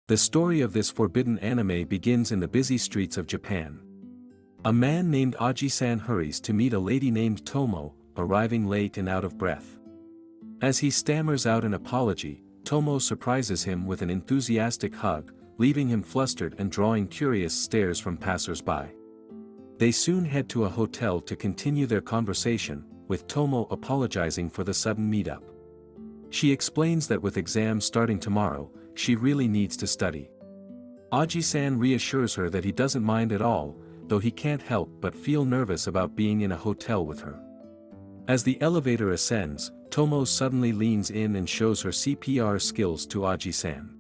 The story of this forbidden anime begins in the busy streets of Japan. A man named Ojisan hurries to meet a lady named Tomo, arriving late and out of breath. As he stammers out an apology, Tomo surprises him with an enthusiastic hug, leaving him flustered and drawing curious stares from passers-by. They soon head to a hotel to continue their conversation, with Tomo apologizing for the sudden meetup. She explains that with exams starting tomorrow, she really needs to study. Oji-san reassures her that he doesn't mind at all, though he can't help but feel nervous about being in a hotel with her. As the elevator ascends, Tomo suddenly leans in and shows her CPR skills to Oji-san.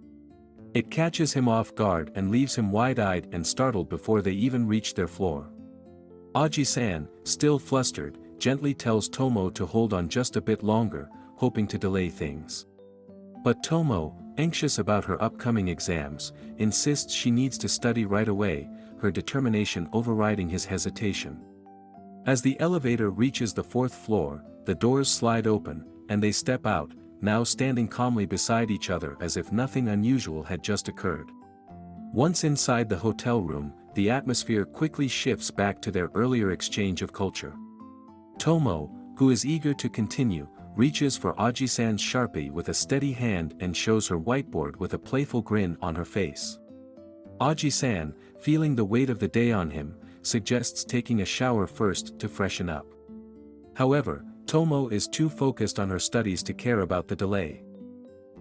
It catches him off guard and leaves him wide-eyed and startled before they even reach their floor. Oji-san, still flustered, gently tells Tomo to hold on just a bit longer, hoping to delay things. But Tomo, anxious about her upcoming exams, insists she needs to study right away, her determination overriding his hesitation. As the elevator reaches the fourth floor, the doors slide open, and they step out, now standing calmly beside each other as if nothing unusual had just occurred. Once inside the hotel room, the atmosphere quickly shifts back to their earlier exchange of culture. Tomo, who is eager to continue, reaches for Oji-san's Sharpie with a steady hand and shows her whiteboard with a playful grin on her face. Oji-san, feeling the weight of the day on him, suggests taking a shower first to freshen up. However, Tomo is too focused on her studies to care about the delay.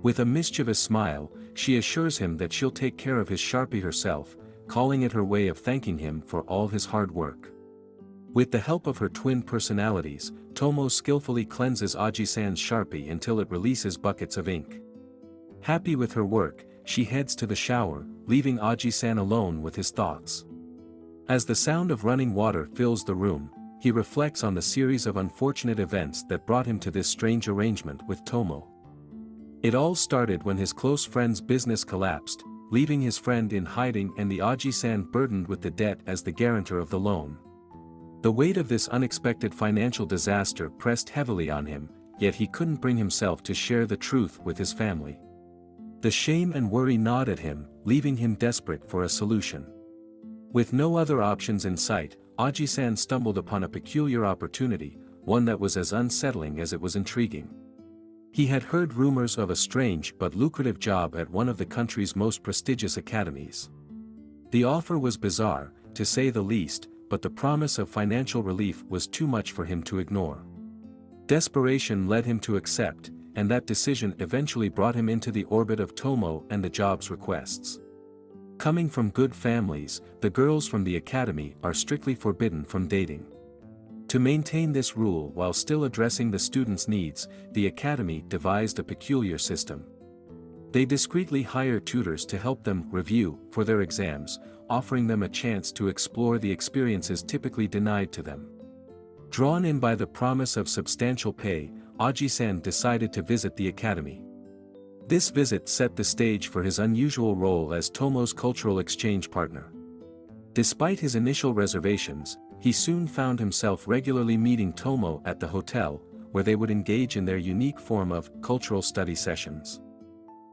With a mischievous smile, she assures him that she'll take care of his Sharpie herself, calling it her way of thanking him for all his hard work. With the help of her twin personalities, Tomo skillfully cleanses Oji-san's Sharpie until it releases buckets of ink. Happy with her work, she heads to the shower, leaving Oji-san alone with his thoughts. As the sound of running water fills the room, he reflects on the series of unfortunate events that brought him to this strange arrangement with Tomo. It all started when his close friend's business collapsed, leaving his friend in hiding and the Oji-san burdened with the debt as the guarantor of the loan. The weight of this unexpected financial disaster pressed heavily on him, yet he couldn't bring himself to share the truth with his family. The shame and worry gnawed at him, leaving him desperate for a solution. With no other options in sight, Oji-san stumbled upon a peculiar opportunity, one that was as unsettling as it was intriguing. He had heard rumors of a strange but lucrative job at one of the country's most prestigious academies. The offer was bizarre, to say the least, but the promise of financial relief was too much for him to ignore. Desperation led him to accept, and that decision eventually brought him into the orbit of Tomo and the job's requests. Coming from good families, the girls from the academy are strictly forbidden from dating. To maintain this rule while still addressing the students' needs, the academy devised a peculiar system. They discreetly hire tutors to help them review for their exams, offering them a chance to explore the experiences typically denied to them. Drawn in by the promise of substantial pay, Oji-san decided to visit the academy. This visit set the stage for his unusual role as Tomo's cultural exchange partner. Despite his initial reservations, he soon found himself regularly meeting Tomo at the hotel, where they would engage in their unique form of cultural study sessions.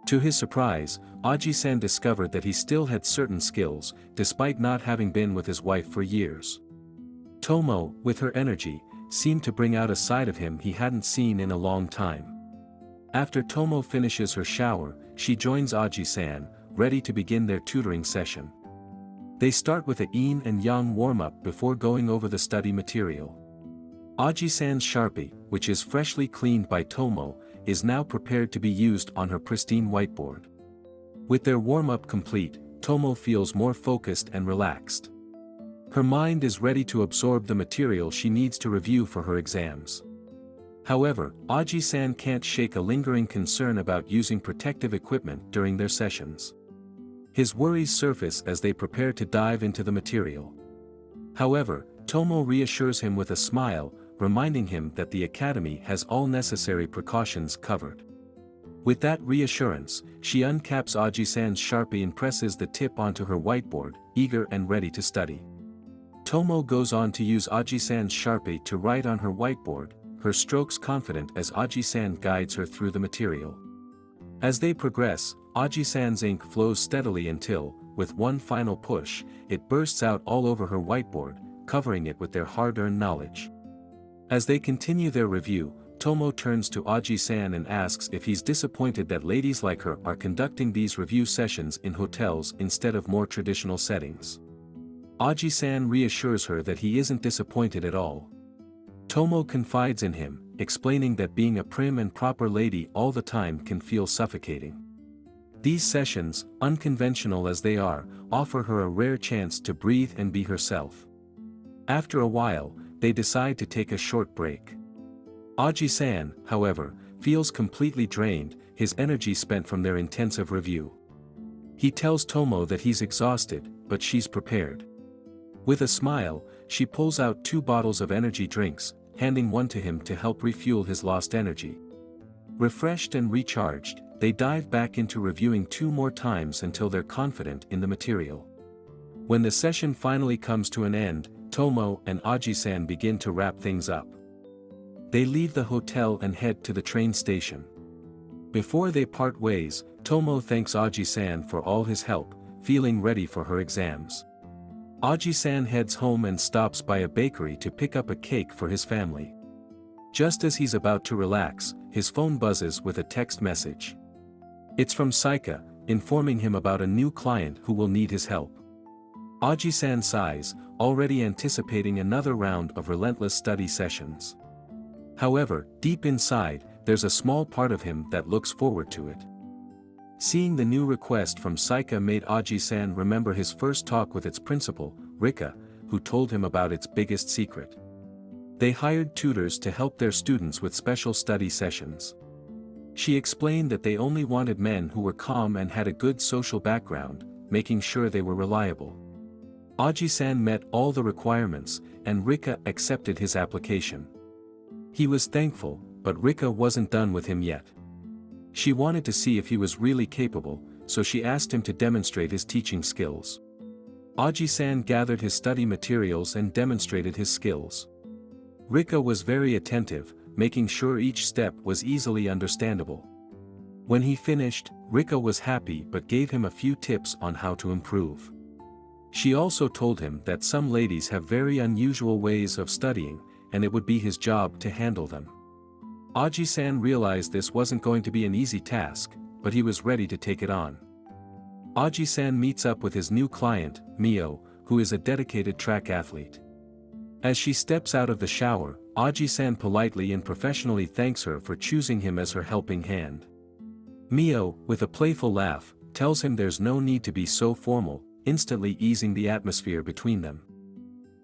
To his surprise, Oji-san discovered that he still had certain skills, despite not having been with his wife for years. Tomo, with her energy, seemed to bring out a side of him he hadn't seen in a long time. After Tomo finishes her shower, she joins Oji-san, ready to begin their tutoring session. They start with a yin and yang warm-up before going over the study material. Oji-san's Sharpie, which is freshly cleaned by Tomo, is now prepared to be used on her pristine whiteboard. With their warm-up complete, Tomo feels more focused and relaxed. Her mind is ready to absorb the material she needs to review for her exams. However, Oji-san can't shake a lingering concern about using protective equipment during their sessions. His worries surface as they prepare to dive into the material. However, Tomo reassures him with a smile, reminding him that the academy has all necessary precautions covered. With that reassurance, she uncaps Oji-san's Sharpie and presses the tip onto her whiteboard, eager and ready to study. Tomo goes on to use Oji-san's Sharpie to write on her whiteboard, her strokes confident as Oji-san guides her through the material. As they progress, Ojisan's ink flows steadily until, with one final push, it bursts out all over her whiteboard, covering it with their hard-earned knowledge. As they continue their review, Tomo turns to Oji-san and asks if he's disappointed that ladies like her are conducting these review sessions in hotels instead of more traditional settings. Oji-san reassures her that he isn't disappointed at all. Tomo confides in him, explaining that being a prim and proper lady all the time can feel suffocating. These sessions, unconventional as they are, offer her a rare chance to breathe and be herself. After a while, they decide to take a short break. Oji-san, however, feels completely drained, his energy spent from their intensive review. He tells Tomo that he's exhausted, but she's prepared. With a smile, she pulls out 2 bottles of energy drinks, handing one to him to help refuel his lost energy. Refreshed and recharged, they dive back into reviewing 2 more times until they're confident in the material. When the session finally comes to an end, Tomo and Oji-san begin to wrap things up. They leave the hotel and head to the train station. Before they part ways, Tomo thanks Oji-san for all his help, feeling ready for her exams. Oji-san heads home and stops by a bakery to pick up a cake for his family. Just as he's about to relax, his phone buzzes with a text message. It's from Saika, informing him about a new client who will need his help. Oji-san sighs, already anticipating another round of relentless study sessions. However, deep inside, there's a small part of him that looks forward to it. Seeing the new request from Saika made Oji-san remember his first talk with its principal, Rika, who told him about its biggest secret. They hired tutors to help their students with special study sessions. She explained that they only wanted men who were calm and had a good social background, making sure they were reliable. Oji-san met all the requirements, and Rika accepted his application. He was thankful, but Rika wasn't done with him yet. She wanted to see if he was really capable, so she asked him to demonstrate his teaching skills. Oji-san gathered his study materials and demonstrated his skills. Rika was very attentive, making sure each step was easily understandable. When he finished, Rika was happy but gave him a few tips on how to improve. She also told him that some ladies have very unusual ways of studying, and it would be his job to handle them. Oji-san realized this wasn't going to be an easy task, but he was ready to take it on. Oji-san meets up with his new client, Mio, who is a dedicated track athlete. As she steps out of the shower, Oji-san politely and professionally thanks her for choosing him as her helping hand. Mio, with a playful laugh, tells him there's no need to be so formal, instantly easing the atmosphere between them.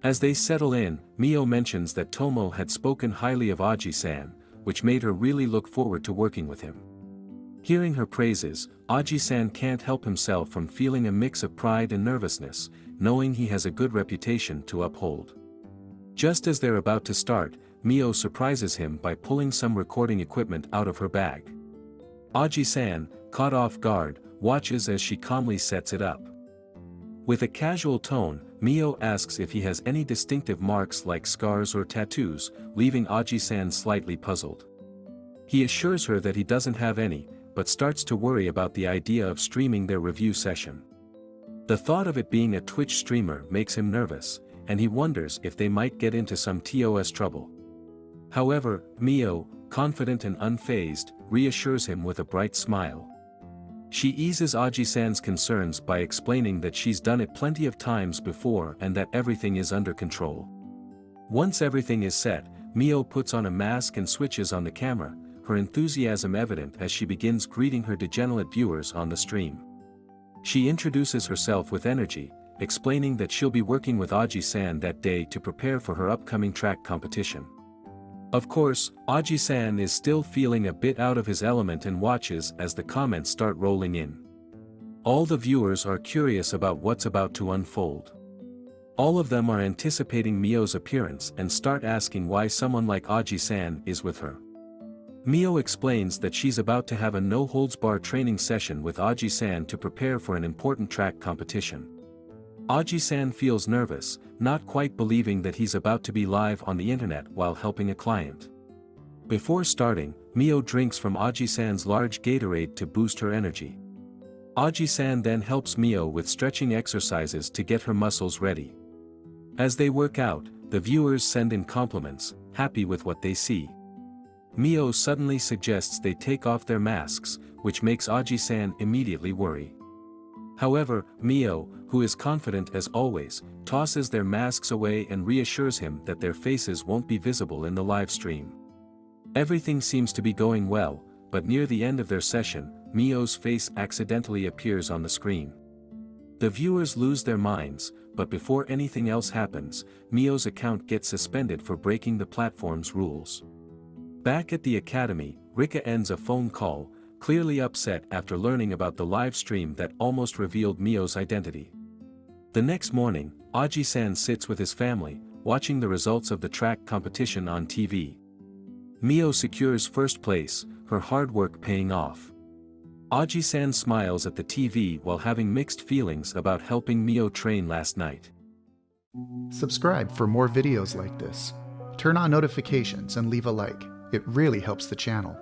As they settle in, Mio mentions that Tomo had spoken highly of Oji-san, which made her really look forward to working with him. Hearing her praises, Oji-san can't help himself from feeling a mix of pride and nervousness, knowing he has a good reputation to uphold. Just as they're about to start, Mio surprises him by pulling some recording equipment out of her bag. Oji-san, caught off guard, watches as she calmly sets it up. With a casual tone, Mio asks if he has any distinctive marks like scars or tattoos, leaving Oji-san slightly puzzled. He assures her that he doesn't have any, but starts to worry about the idea of streaming their review session. The thought of it being a Twitch streamer makes him nervous, and he wonders if they might get into some TOS trouble. However, Mio, confident and unfazed, reassures him with a bright smile. She eases Oji-san's concerns by explaining that she's done it plenty of times before and that everything is under control. Once everything is set, Mio puts on a mask and switches on the camera, her enthusiasm evident as she begins greeting her degenerate viewers on the stream. She introduces herself with energy, explaining that she'll be working with Oji-san that day to prepare for her upcoming track competition. Of course, Oji-san is still feeling a bit out of his element and watches as the comments start rolling in. All the viewers are curious about what's about to unfold. All of them are anticipating Mio's appearance and start asking why someone like Oji-san is with her. Mio explains that she's about to have a no-holds-barred training session with Oji-san to prepare for an important track competition. Oji-san feels nervous, not quite believing that he's about to be live on the internet while helping a client. Before starting, Mio drinks from Ojisan's large Gatorade to boost her energy. Ojisan then helps Mio with stretching exercises to get her muscles ready. As they work out, the viewers send in compliments, happy with what they see. Mio suddenly suggests they take off their masks, which makes Ojisan immediately worry. However, Mio, who is confident as always, tosses their masks away and reassures him that their faces won't be visible in the live stream. Everything seems to be going well, but near the end of their session, Mio's face accidentally appears on the screen. The viewers lose their minds, but before anything else happens, Mio's account gets suspended for breaking the platform's rules. Back at the academy, Rika ends a phone call, clearly upset after learning about the live stream that almost revealed Mio's identity. The next morning, Oji-san sits with his family, watching the results of the track competition on TV. Mio secures first place, her hard work paying off. Oji-san smiles at the TV while having mixed feelings about helping Mio train last night. Subscribe for more videos like this. Turn on notifications and leave a like. It really helps the channel.